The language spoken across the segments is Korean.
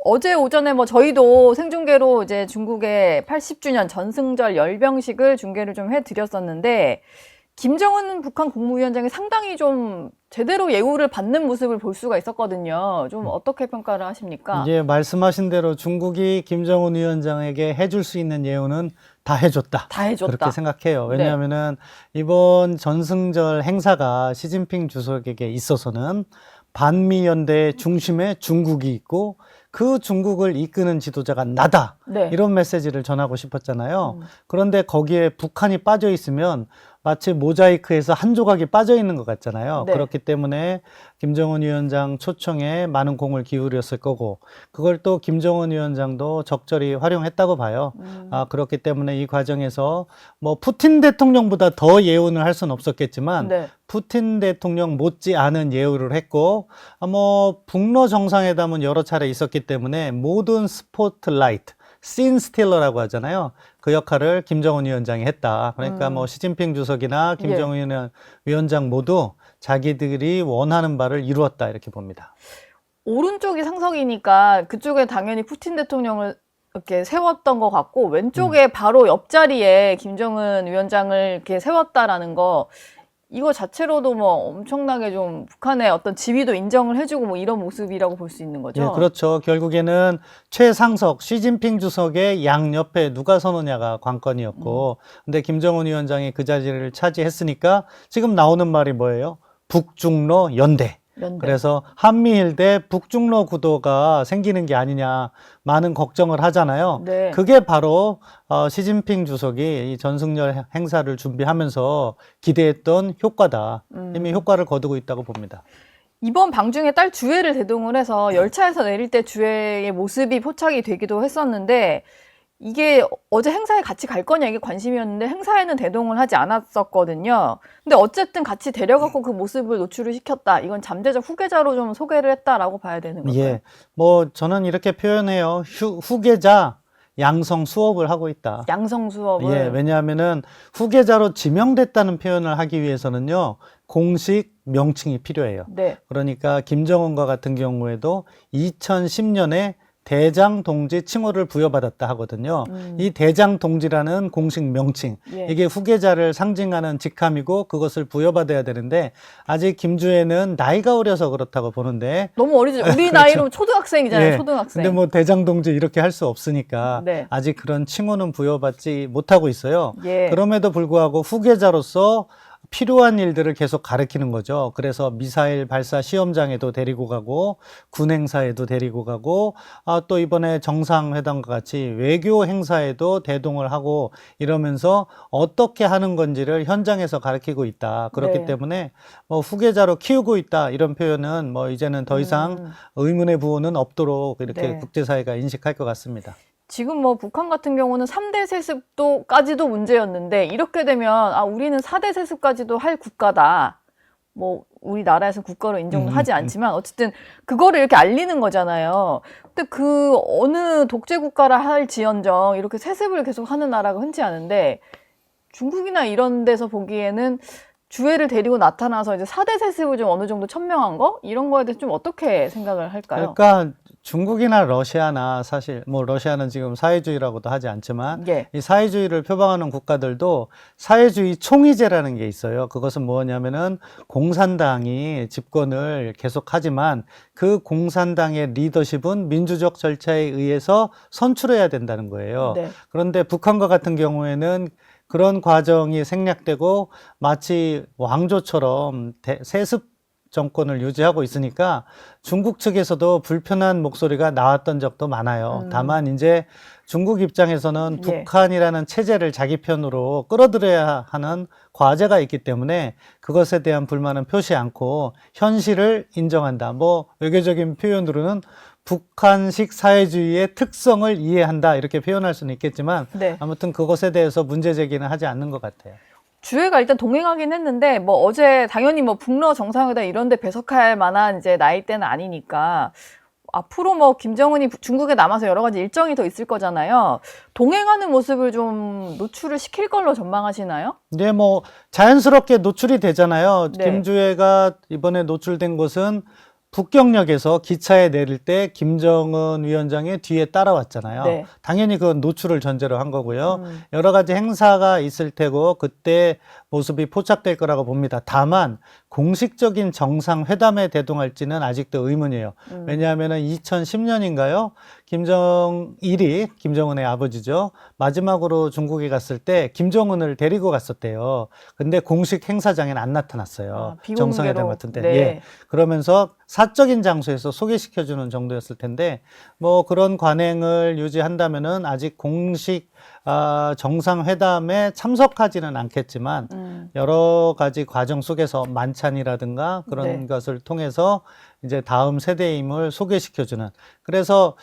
어제 오전에 뭐 저희도 생중계로 이제 중국의 80주년 전승절 열병식을 중계를 좀 해드렸었는데, 김정은 북한 국무위원장이 상당히 좀 제대로 예우를 받는 모습을 볼 수가 있었거든요. 좀 어떻게 평가를 하십니까? 이제 말씀하신 대로 중국이 김정은 위원장에게 해줄 수 있는 예우는 다 해줬다. 다 해줬다. 그렇게 생각해요. 네. 왜냐하면은 이번 전승절 행사가 시진핑 주석에게 있어서는 반미 연대의 중심에 중국이 있고 그 중국을 이끄는 지도자가 나다. 네. 이런 메시지를 전하고 싶었잖아요. 그런데 거기에 북한이 빠져 있으면 마치 모자이크에서 한 조각이 빠져 있는 것 같잖아요. 네. 그렇기 때문에 김정은 위원장 초청에 많은 공을 기울였을 거고, 그걸 또 김정은 위원장도 적절히 활용했다고 봐요. 그렇기 때문에 이 과정에서 뭐 푸틴 대통령보다 더 예우는 할 수는 없었겠지만, 네. 푸틴 대통령 못지 않은 예우를 했고, 뭐 북러 정상회담은 여러 차례 있었기 때문에 모든 스포트라이트, 씬 스틸러라고 하잖아요. 그 역할을 김정은 위원장이 했다. 그러니까 뭐 시진핑 주석이나 김정은 위원장 모두 자기들이 원하는 바를 이루었다, 이렇게 봅니다. 오른쪽이 상석이니까 그쪽에 당연히 푸틴 대통령을 이렇게 세웠던 것 같고, 왼쪽에 바로 옆자리에 김정은 위원장을 이렇게 세웠다라는 거, 이거 자체로도 뭐 엄청나게 좀 북한의 어떤 지위도 인정을 해주고 뭐 이런 모습이라고 볼 수 있는 거죠. 예, 그렇죠. 결국에는 최상석, 시진핑 주석의 양옆에 누가 서느냐가 관건이었고, 근데 김정은 위원장이 그 자리를 차지했으니까 지금 나오는 말이 뭐예요? 북중러 연대. 연대. 그래서 한미일 대 북중러 구도가 생기는 게 아니냐 많은 걱정을 하잖아요. 네. 그게 바로 시진핑 주석이 이 전승절 행사를 준비하면서 기대했던 효과다. 이미 효과를 거두고 있다고 봅니다. 이번 방중에 딸 주회를 대동을 해서 열차에서 내릴 때 주회의 모습이 포착이 되기도 했었는데, 이게 어제 행사에 같이 갈 거냐 이게 관심이었는데 행사에는 대동을 하지 않았었거든요. 근데 어쨌든 같이 데려가고 그 모습을 노출을 시켰다. 이건 잠재적 후계자로 좀 소개를 했다라고 봐야 되는 걸까요? 예, 뭐 저는 이렇게 표현해요. 후계자 양성 수업을 하고 있다. 양성 수업을. 예, 왜냐하면은 후계자로 지명됐다는 표현을 하기 위해서는요, 공식 명칭이 필요해요. 네. 그러니까 김정은과 같은 경우에도 2010년에 대장 동지 칭호를 부여받았다 하거든요. 이 대장 동지라는 공식 명칭, 예. 이게 후계자를 상징하는 직함이고 그것을 부여받아야 되는데 아직 김주애는 나이가 어려서 그렇다고 보는데, 너무 어리죠. 우리 나이로 초등학생이잖아요. 예, 초등학생. 근데 뭐 대장 동지 이렇게 할 수 없으니까 네. 아직 그런 칭호는 부여받지 못하고 있어요. 예. 그럼에도 불구하고 후계자로서 필요한 일들을 계속 가르치는 거죠. 그래서 미사일 발사 시험장에도 데리고 가고 군 행사에도 데리고 가고 또 이번에 정상회담과 같이 외교 행사에도 대동을 하고 이러면서 어떻게 하는 건지를 현장에서 가르치고 있다. 그렇기 네. 때문에 뭐 후계자로 키우고 있다 이런 표현은 뭐 이제는 더 이상 의문의 부호는 없도록 이렇게 네. 국제사회가 인식할 것 같습니다. 지금 뭐 북한 같은 경우는 3대 세습도까지도 문제였는데, 이렇게 되면 우리는 4대 세습까지도 할 국가다. 뭐 우리나라에서 국가로 인정을 하지 않지만 어쨌든 그거를 이렇게 알리는 거잖아요. 근데 그 어느 독재 국가라 할지언정 이렇게 세습을 계속 하는 나라가 흔치 않은데, 중국이나 이런 데서 보기에는 주회를 데리고 나타나서 이제 4대 세습을 좀 어느 정도 천명한 거? 이런 거에 대해서 좀 어떻게 생각을 할까요? 그러니까 중국이나 러시아나, 사실 뭐 러시아는 지금 사회주의라고도 하지 않지만 예. 이 사회주의를 표방하는 국가들도 사회주의 총의제라는 게 있어요. 그것은 뭐냐면은 공산당이 집권을 계속하지만 그 공산당의 리더십은 민주적 절차에 의해서 선출해야 된다는 거예요. 네. 그런데 북한과 같은 경우에는 그런 과정이 생략되고 마치 왕조처럼 세습 정권을 유지하고 있으니까 중국 측에서도 불편한 목소리가 나왔던 적도 많아요. 다만 이제 중국 입장에서는 예. 북한이라는 체제를 자기 편으로 끌어들여야 하는 과제가 있기 때문에 그것에 대한 불만은 표시 않고 현실을 인정한다. 뭐 외교적인 표현으로는 북한식 사회주의의 특성을 이해한다 이렇게 표현할 수는 있겠지만 네. 아무튼 그것에 대해서 문제 제기는 하지 않는 것 같아요. 주회가 일단 동행하긴 했는데, 뭐 어제 당연히 뭐 북러 정상회담 이런 데 배석할 만한 이제 나이대는 아니니까 앞으로 뭐 김정은이 중국에 남아서 여러 가지 일정이 더 있을 거잖아요. 동행하는 모습을 좀 노출을 시킬 걸로 전망하시나요? 네, 뭐 자연스럽게 노출이 되잖아요. 네. 김주애가 이번에 노출된 것은 북경역에서 기차에 내릴 때 김정은 위원장의 뒤에 따라왔잖아요. 네. 당연히 그건 노출을 전제로 한 거고요. 여러 가지 행사가 있을 테고 그때 모습이 포착될 거라고 봅니다. 다만 공식적인 정상회담에 대동할지는 아직도 의문이에요. 왜냐하면 2010년인가요? 김정일이, 김정은의 아버지죠. 마지막으로 중국에 갔을 때 김정은을 데리고 갔었대요. 근데 공식 행사장에는 안 나타났어요. 정상회담 같은데. 네. 예. 그러면서 사적인 장소에서 소개시켜주는 정도였을 텐데, 뭐 그런 관행을 유지한다면은 아직 공식 정상회담에 참석하지는 않겠지만 여러 가지 과정 속에서 만찬이라든가 그런 네. 것을 통해서 이제 다음 세대임을 소개시켜주는. 그래서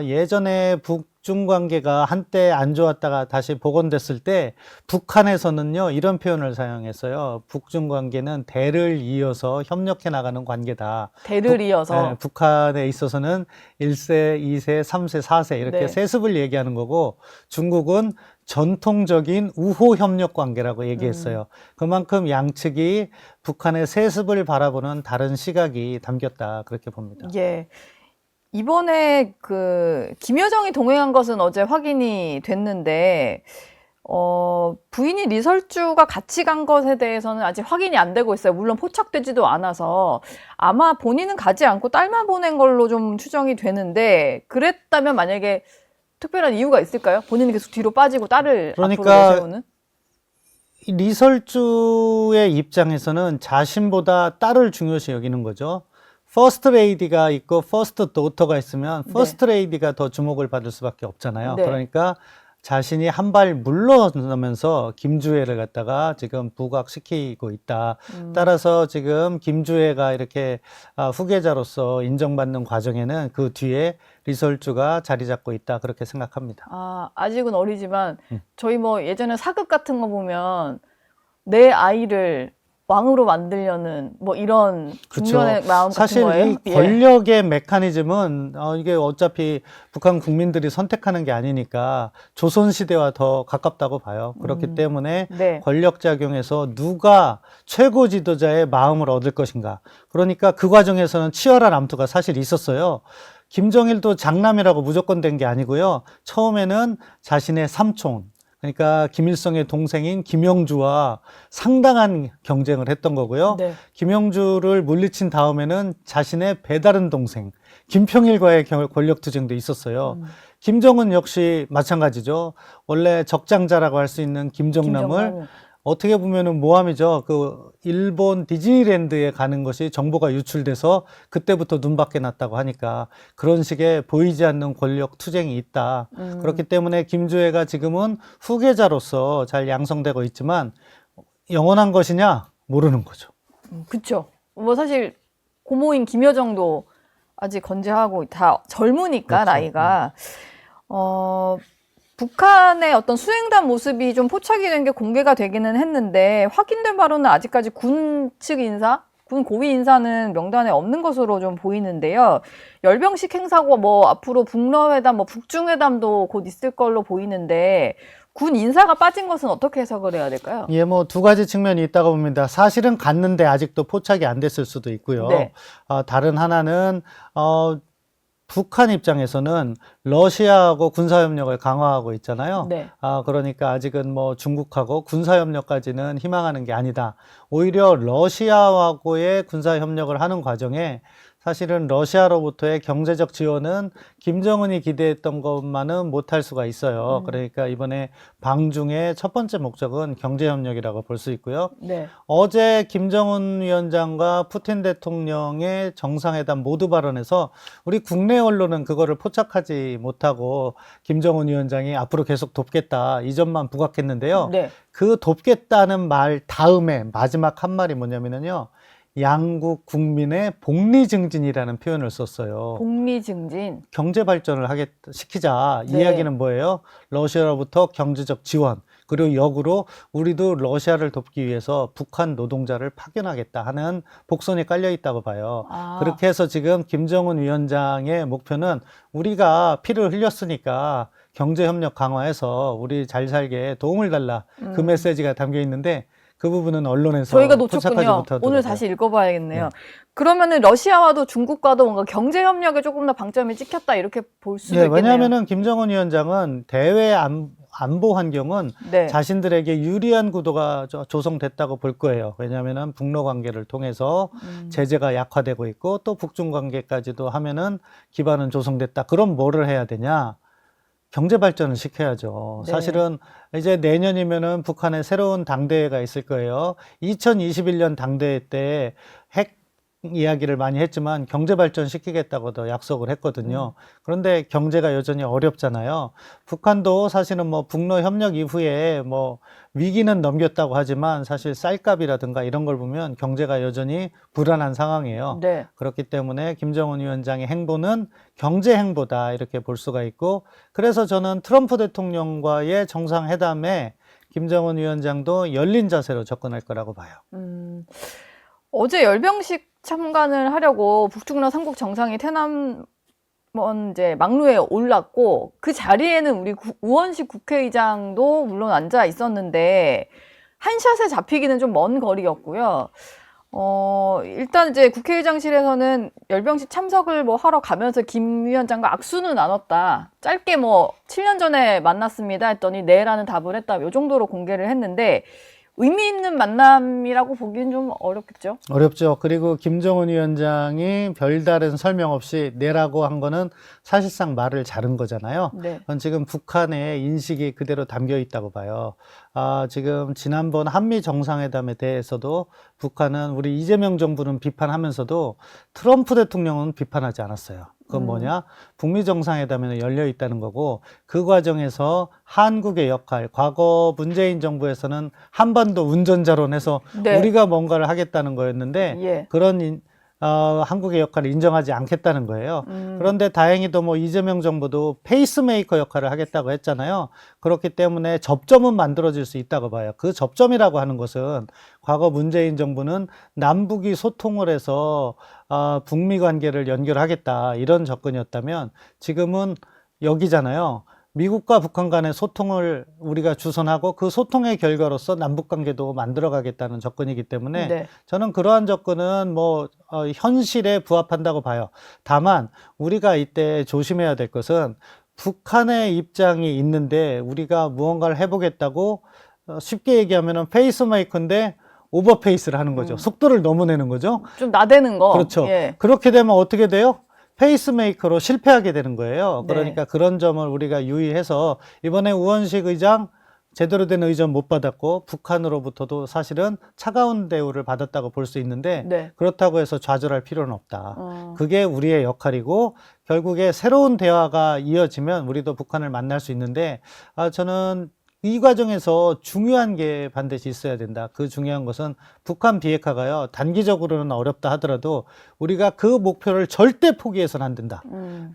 예전에 북중 관계가 한때 안 좋았다가 다시 복원됐을 때 북한에서는요 이런 표현을 사용했어요. 북중 관계는 대를 이어서 협력해 나가는 관계다. 대를 이어서. 네, 북한에 있어서는 1세, 2세, 3세, 4세 이렇게 네. 세습을 얘기하는 거고 중국은 전통적인 우호 협력 관계라고 얘기했어요. 그만큼 양측이 북한의 세습을 바라보는 다른 시각이 담겼다 그렇게 봅니다. 예. 이번에 김여정이 동행한 것은 어제 확인이 됐는데, 부인이 리설주가 같이 간 것에 대해서는 아직 확인이 안 되고 있어요. 물론 포착되지도 않아서 아마 본인은 가지 않고 딸만 보낸 걸로 좀 추정이 되는데, 그랬다면 만약에 특별한 이유가 있을까요? 본인이 계속 뒤로 빠지고 딸을 그러니까 앞으로 내세우는? 리설주의 입장에서는 자신보다 딸을 중요시 여기는 거죠. 퍼스트 레이디가 있고 퍼스트 도터가 있으면 퍼스트 레이디가 더 주목을 받을 수밖에 없잖아요. 네. 그러니까 자신이 한 발 물러나면서 김주애를 갖다가 지금 부각시키고 있다. 따라서 지금 김주애가 이렇게 후계자로서 인정받는 과정에는 그 뒤에 리설주가 자리 잡고 있다. 그렇게 생각합니다. 아직은 어리지만 저희 뭐 예전에 사극 같은 거 보면 내 아이를 왕으로 만들려는 뭐 이런 중년의 마음 같은 사실 거예요. 이 권력의 메커니즘은 이게 어차피 북한 국민들이 선택하는 게 아니니까 조선시대와 더 가깝다고 봐요. 그렇기 때문에 네. 권력작용에서 누가 최고 지도자의 마음을 얻을 것인가. 그러니까 그 과정에서는 치열한 암투가 사실 있었어요. 김정일도 장남이라고 무조건 된 게 아니고요. 처음에는 자신의 삼촌, 그러니까 김일성의 동생인 김영주와 상당한 경쟁을 했던 거고요. 네. 김영주를 물리친 다음에는 자신의 배다른 동생 김평일과의 권력투쟁도 있었어요. 김정은 역시 마찬가지죠. 원래 적장자라고 할 수 있는 김정남을 어떻게 보면은 모함이죠. 그 일본 디즈니랜드에 가는 것이 정보가 유출돼서 그때부터 눈밖에 났다고 하니까 그런 식의 보이지 않는 권력 투쟁이 있다. 그렇기 때문에 김주애가 지금은 후계자로서 잘 양성되고 있지만 영원한 것이냐 모르는 거죠. 그쵸. 뭐 사실 고모인 김여정도 아직 건재하고 다 젊으니까 그렇죠. 나이가 북한의 어떤 수행단 모습이 좀 포착이 된 게 공개가 되기는 했는데 확인된 바로는 아직까지 군 측 인사, 군 고위 인사는 명단에 없는 것으로 좀 보이는데요. 열병식 행사고 뭐 앞으로 북러회담, 뭐 북중회담도 곧 있을 걸로 보이는데 군 인사가 빠진 것은 어떻게 해석을 해야 될까요? 예, 뭐 두 가지 측면이 있다고 봅니다. 사실은 갔는데 아직도 포착이 안 됐을 수도 있고요. 네. 다른 하나는 북한 입장에서는 러시아하고 군사협력을 강화하고 있잖아요. 네. 그러니까 아직은 뭐 중국하고 군사협력까지는 희망하는 게 아니다. 오히려 러시아하고의 군사협력을 하는 과정에 사실은 러시아로부터의 경제적 지원은 김정은이 기대했던 것만은 못할 수가 있어요. 그러니까 이번에 방중의 첫 번째 목적은 경제협력이라고 볼 수 있고요. 네. 어제 김정은 위원장과 푸틴 대통령의 정상회담 모두 발언에서 우리 국내 언론은 그거를 포착하지 못하고 김정은 위원장이 앞으로 계속 돕겠다 이 점만 부각했는데요. 네. 그 돕겠다는 말 다음에 마지막 한 말이 뭐냐면요. 양국 국민의 복리 증진이라는 표현을 썼어요. 복리 증진. 경제 발전을 시키자. 네. 이야기는 뭐예요? 러시아로부터 경제적 지원, 그리고 역으로 우리도 러시아를 돕기 위해서 북한 노동자를 파견하겠다 하는 복선이 깔려 있다고 봐요. 그렇게 해서 지금 김정은 위원장의 목표는 우리가 피를 흘렸으니까 경제협력 강화해서 우리 잘 살게 도움을 달라. 그 메시지가 담겨 있는데 그 부분은 언론에서 저희가 포착하지 놓쳤군요. 못하더라고요. 오늘 다시 읽어봐야겠네요. 네. 그러면은 러시아와도 중국과도 뭔가 경제 협력에 조금 더 방점이 찍혔다 이렇게 볼 수도 네, 있겠네요. 왜냐하면은 김정은 위원장은 대외 안보 환경은 네. 자신들에게 유리한 구도가 조성됐다고 볼 거예요. 왜냐하면은 북러 관계를 통해서 제재가 약화되고 있고 또 북중 관계까지도 하면은 기반은 조성됐다. 그럼 뭐를 해야 되냐? 경제 발전을 시켜야죠. 네. 사실은 이제 내년이면은 북한에 새로운 당대회가 있을 거예요. 2021년 당대회 때 핵 이야기를 많이 했지만 경제 발전 시키겠다고도 약속을 했거든요. 그런데 경제가 여전히 어렵잖아요. 북한도 사실은 뭐 북러 협력 이후에 뭐 위기는 넘겼다고 하지만 사실 쌀값이라든가 이런 걸 보면 경제가 여전히 불안한 상황이에요. 네. 그렇기 때문에 김정은 위원장의 행보는 경제 행보다 이렇게 볼 수가 있고, 그래서 저는 트럼프 대통령과의 정상회담에 김정은 위원장도 열린 자세로 접근할 거라고 봐요. 어제 열병식 참관을 하려고 북중러 3국 정상이 태남원 이제 막루에 올랐고 그 자리에는 우리 우원식 국회의장도 물론 앉아 있었는데 한 샷에 잡히기는 좀 먼 거리였고요. 일단 이제 국회의장실에서는 열병식 참석을 뭐 하러 가면서 김 위원장과 악수는 나눴다. 짧게 뭐 7년 전에 만났습니다 했더니 네라는 답을 했다. 요 정도로 공개를 했는데 의미 있는 만남이라고 보기는 좀 어렵겠죠. 어렵죠. 그리고 김정은 위원장이 별다른 설명 없이 내라고 한 거는 사실상 말을 자른 거잖아요. 네. 그건 지금 북한의 인식이 그대로 담겨 있다고 봐요. 지금 지난번 한미 정상회담에 대해서도 북한은 우리 이재명 정부는 비판하면서도 트럼프 대통령은 비판하지 않았어요. 그건 뭐냐? 북미 정상회담에는 열려 있다는 거고, 그 과정에서 한국의 역할, 과거 문재인 정부에서는 한반도 운전자론 해서 네. 우리가 뭔가를 하겠다는 거였는데 예. 그런 한국의 역할을 인정하지 않겠다는 거예요. 그런데 다행히도 뭐 이재명 정부도 페이스메이커 역할을 하겠다고 했잖아요. 그렇기 때문에 접점은 만들어질 수 있다고 봐요. 그 접점이라고 하는 것은 과거 문재인 정부는 남북이 소통을 해서 북미 관계를 연결하겠다 이런 접근이었다면 지금은 여기잖아요. 미국과 북한 간의 소통을 우리가 주선하고 그 소통의 결과로서 남북 관계도 만들어가겠다는 접근이기 때문에 네. 저는 그러한 접근은 뭐 현실에 부합한다고 봐요. 다만 우리가 이때 조심해야 될 것은 북한의 입장이 있는데 우리가 무언가를 해보겠다고 쉽게 얘기하면은 페이스메이커인데 오버페이스를 하는 거죠. 속도를 너무 내는 거죠. 좀 나대는 거. 그렇죠. 예. 그렇게 되면 어떻게 돼요? 페이스메이커로 실패하게 되는 거예요. 네. 그러니까 그런 점을 우리가 유의해서 이번에 우원식 의장 제대로 된 의전 못 받았고 북한으로부터도 사실은 차가운 대우를 받았다고 볼 수 있는데 네. 그렇다고 해서 좌절할 필요는 없다. 그게 우리의 역할이고 결국에 새로운 대화가 이어지면 우리도 북한을 만날 수 있는데 저는 이 과정에서 중요한 게 반드시 있어야 된다. 그 중요한 것은 북한 비핵화가요. 단기적으로는 어렵다 하더라도 우리가 그 목표를 절대 포기해서는 안 된다.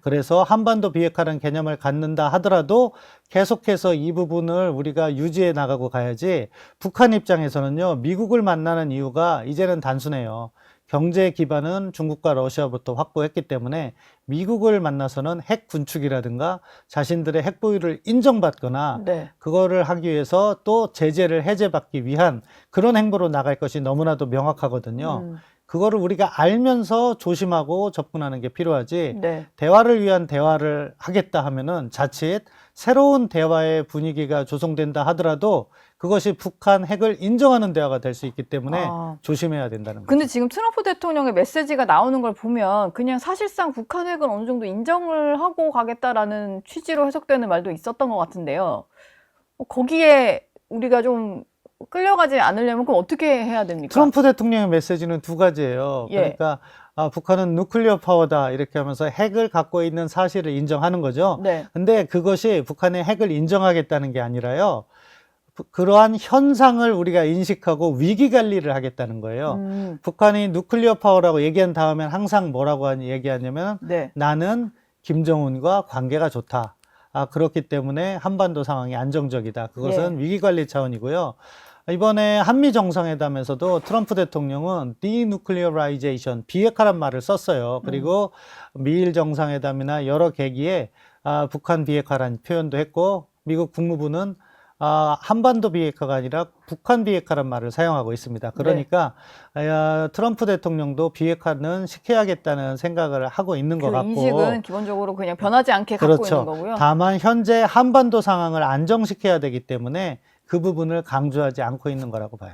그래서 한반도 비핵화라는 개념을 갖는다 하더라도 계속해서 이 부분을 우리가 유지해 나가고 가야지. 북한 입장에서는요. 미국을 만나는 이유가 이제는 단순해요. 경제 기반은 중국과 러시아부터 확보했기 때문에 미국을 만나서는 핵 군축이라든가 자신들의 핵 보유를 인정받거나 네. 그거를 하기 위해서 또 제재를 해제받기 위한 그런 행보로 나갈 것이 너무나도 명확하거든요. 그거를 우리가 알면서 조심하고 접근하는 게 필요하지. 네. 대화를 위한 대화를 하겠다 하면은 자칫 새로운 대화의 분위기가 조성된다 하더라도 그것이 북한 핵을 인정하는 대화가 될 수 있기 때문에 조심해야 된다는 거죠. 근데 지금 트럼프 대통령의 메시지가 나오는 걸 보면 그냥 사실상 북한 핵은 어느 정도 인정을 하고 가겠다라는 취지로 해석되는 말도 있었던 것 같은데요. 거기에 우리가 좀 끌려가지 않으려면 그럼 어떻게 해야 됩니까? 트럼프 대통령의 메시지는 두 가지예요. 예. 그러니까 북한은 누클리어 파워다 이렇게 하면서 핵을 갖고 있는 사실을 인정하는 거죠. 네. 근데 그것이 북한의 핵을 인정하겠다는 게 아니라요. 그러한 현상을 우리가 인식하고 위기 관리를 하겠다는 거예요. 북한이 누클리어 파워라고 얘기한 다음엔 항상 뭐라고 얘기하냐면 네. 나는 김정은과 관계가 좋다. 그렇기 때문에 한반도 상황이 안정적이다. 그것은 위기 관리 차원이고요. 이번에 한미 정상회담에서도 트럼프 대통령은 denuclearization, 비핵화란 말을 썼어요. 그리고 미일 정상회담이나 여러 계기에 북한 비핵화란 표현도 했고 미국 국무부는 한반도 비핵화가 아니라 북한 비핵화란 말을 사용하고 있습니다. 그러니까 트럼프 대통령도 비핵화는 시켜야겠다는 생각을 하고 있는 것 그 같고 인식은 기본적으로 그냥 변하지 않게 갖고 그렇죠. 있는 거고요. 다만 현재 한반도 상황을 안정시켜야 되기 때문에 그 부분을 강조하지 않고 있는 거라고 봐요.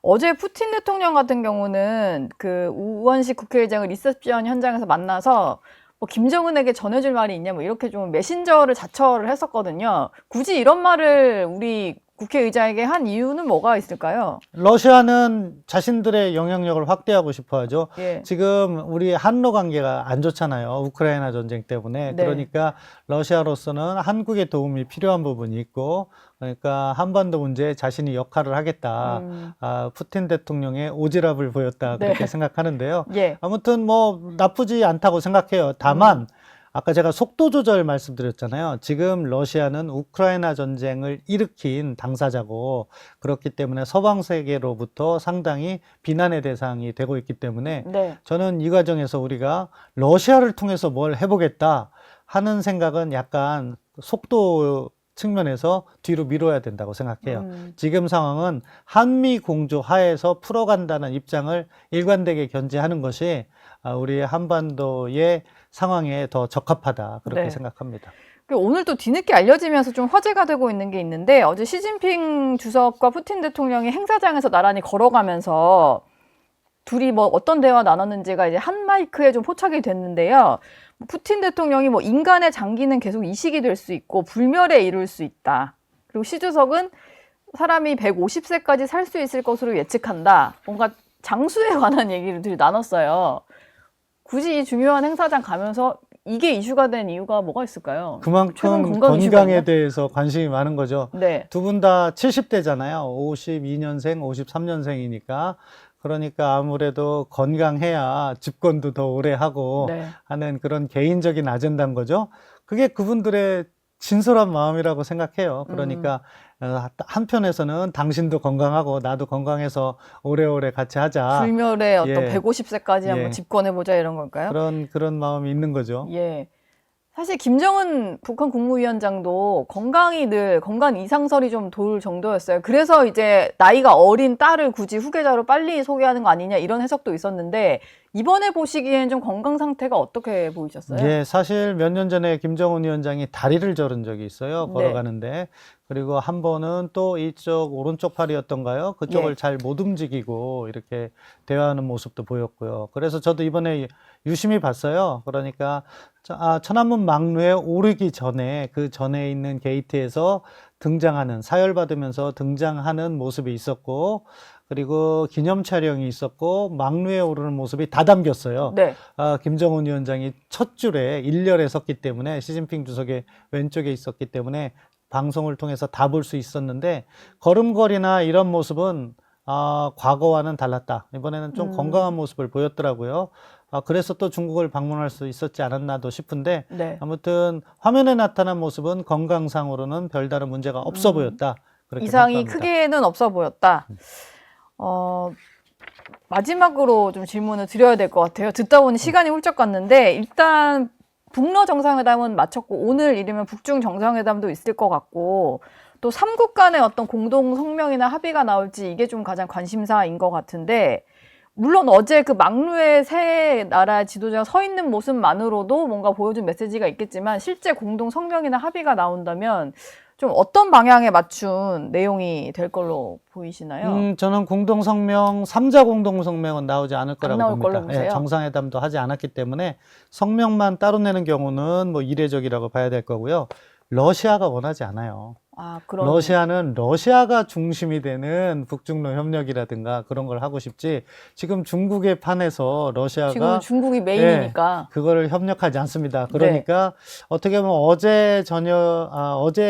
어제 푸틴 대통령 같은 경우는 그 우원식 국회의장을 리셉션 현장에서 만나서 뭐 김정은에게 전해줄 말이 있냐 뭐 이렇게 좀 메신저를 자처를 했었거든요. 굳이 이런 말을 우리 국회의장에게 한 이유는 뭐가 있을까요? 러시아는 자신들의 영향력을 확대하고 싶어 하죠. 예. 지금 우리 한러 관계가 안 좋잖아요. 우크라이나 전쟁 때문에. 네. 그러니까 러시아로서는 한국의 도움이 필요한 부분이 있고, 그러니까 한반도 문제에 자신이 역할을 하겠다. 푸틴 대통령의 오지랖을 보였다. 그렇게 네. 생각하는데요. 예. 아무튼 뭐 나쁘지 않다고 생각해요. 다만 아까 제가 속도 조절 말씀드렸잖아요. 지금 러시아는 우크라이나 전쟁을 일으킨 당사자고 그렇기 때문에 서방 세계로부터 상당히 비난의 대상이 되고 있기 때문에 네. 저는 이 과정에서 우리가 러시아를 통해서 뭘 해보겠다 하는 생각은 약간 속도 측면에서 뒤로 미뤄야 된다고 생각해요. 지금 상황은 한미 공조 하에서 풀어간다는 입장을 일관되게 견지하는 것이 우리 한반도의 상황에 더 적합하다 그렇게 네. 생각합니다. 오늘 또 뒤늦게 알려지면서 좀 화제가 되고 있는 게 있는데 어제 시진핑 주석과 푸틴 대통령이 행사장에서 나란히 걸어가면서 둘이 뭐 어떤 대화 나눴는지가 이제 한 마이크에 좀 포착이 됐는데요. 푸틴 대통령이 뭐 인간의 장기는 계속 이식이 될 수 있고 불멸에 이룰 수 있다. 그리고 시 주석은 사람이 150세까지 살 수 있을 것으로 예측한다. 뭔가 장수에 관한 얘기를 둘이 나눴어요. 굳이 이 중요한 행사장 가면서 이게 이슈가 된 이유가 뭐가 있을까요? 그만큼 건강 이슈가 건강에 있나? 대해서 관심이 많은 거죠. 네. 두 분 다 70대잖아요. 52년생, 53년생이니까. 그러니까 아무래도 건강해야 집권도 더 오래 하고 네. 하는 그런 개인적인 아젠다인 거죠. 그게 그분들의 진솔한 마음이라고 생각해요. 그러니까 한편에서는 당신도 건강하고 나도 건강해서 오래오래 같이 하자. 불멸의 어떤 예. 150세까지 한번 예. 집권해보자 이런 걸까요? 그런 마음이 있는 거죠. 예. 사실 김정은 북한 국무위원장도 건강 이상설이 좀 돌 정도였어요. 그래서 이제 나이가 어린 딸을 굳이 후계자로 빨리 소개하는 거 아니냐 이런 해석도 있었는데 이번에 보시기엔 좀 건강 상태가 어떻게 보이셨어요? 예, 사실 몇 년 전에 김정은 위원장이 다리를 저른 적이 있어요. 네. 걸어가는데. 그리고 한 번은 또 이쪽 오른쪽 팔이었던가요? 그쪽을 예. 잘 못 움직이고 이렇게 대화하는 모습도 보였고요. 그래서 저도 이번에 유심히 봤어요. 그러니까 천안문 막루에 오르기 전에 그 전에 있는 게이트에서 등장하는 사열받으면서 등장하는 모습이 있었고 그리고 기념 촬영이 있었고 막루에 오르는 모습이 다 담겼어요. 네. 김정은 위원장이 첫 줄에 일렬에 섰기 때문에 시진핑 주석의 왼쪽에 있었기 때문에 방송을 통해서 다 볼 수 있었는데 걸음걸이나 이런 모습은 과거와는 달랐다. 이번에는 좀 건강한 모습을 보였더라고요. 그래서 또 중국을 방문할 수 있었지 않았나도 싶은데 네. 아무튼 화면에 나타난 모습은 건강상으로는 별다른 문제가 없어 보였다. 그렇게 이상이 평가합니다. 크게는 없어 보였다. 마지막으로 좀 질문을 드려야 될 것 같아요. 듣다 보니 시간이 훌쩍 갔는데 일단 북러 정상회담은 마쳤고 오늘 이르면 북중 정상회담도 있을 것 같고 또 3국 간의 어떤 공동 성명이나 합의가 나올지 이게 좀 가장 관심사인 것 같은데 물론 어제 그 막루에 세 나라 지도자가 서 있는 모습만으로도 뭔가 보여준 메시지가 있겠지만 실제 공동 성명이나 합의가 나온다면 좀 어떤 방향에 맞춘 내용이 될 걸로 보이시나요? 저는 공동성명, 3자 공동성명은 나오지 않을 거라고 나올 봅니다. 걸로 보세요? 정상회담도 하지 않았기 때문에 성명만 따로 내는 경우는 뭐 이례적이라고 봐야 될 거고요. 러시아가 원하지 않아요. 그런 러시아는 러시아가 중심이 되는 북중러 협력이라든가 그런 걸 하고 싶지 지금 중국의 판에서 러시아가 지금 중국이 메인이니까. 그거를 협력하지 않습니다. 그러니까 어떻게 보면 어제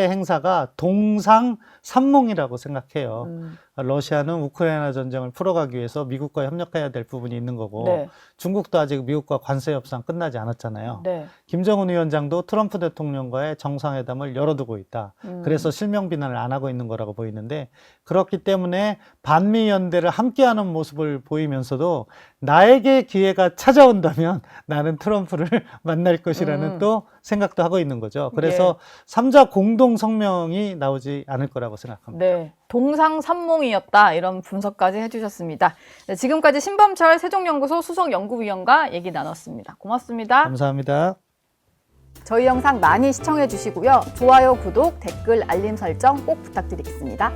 행사가 동상 삼몽이라고 생각해요. 러시아는 우크라이나 전쟁을 풀어가기 위해서 미국과 협력해야 될 부분이 있는 거고 네. 중국도 아직 미국과 관세 협상 끝나지 않았잖아요. 네. 김정은 위원장도 트럼프 대통령과의 정상회담을 열어두고 있다. 그래서 실명 비난을 안 하고 있는 거라고 보이는데, 그렇기 때문에 반미 연대를 함께하는 모습을 보이면서도 나에게 기회가 찾아온다면 나는 트럼프를 만날 것이라는 또 생각도 하고 있는 거죠. 그래서 삼 3자 공동 성명이 나오지 않을 거라고 생각합니다. 네, 동상삼몽이었다 이런 분석까지 해주셨습니다. 네, 지금까지 신범철 세종연구소 수석연구위원과 얘기 나눴습니다. 고맙습니다. 감사합니다. 저희 영상 많이 시청해 주시고요. 좋아요, 구독, 댓글, 알림 설정 꼭 부탁드리겠습니다.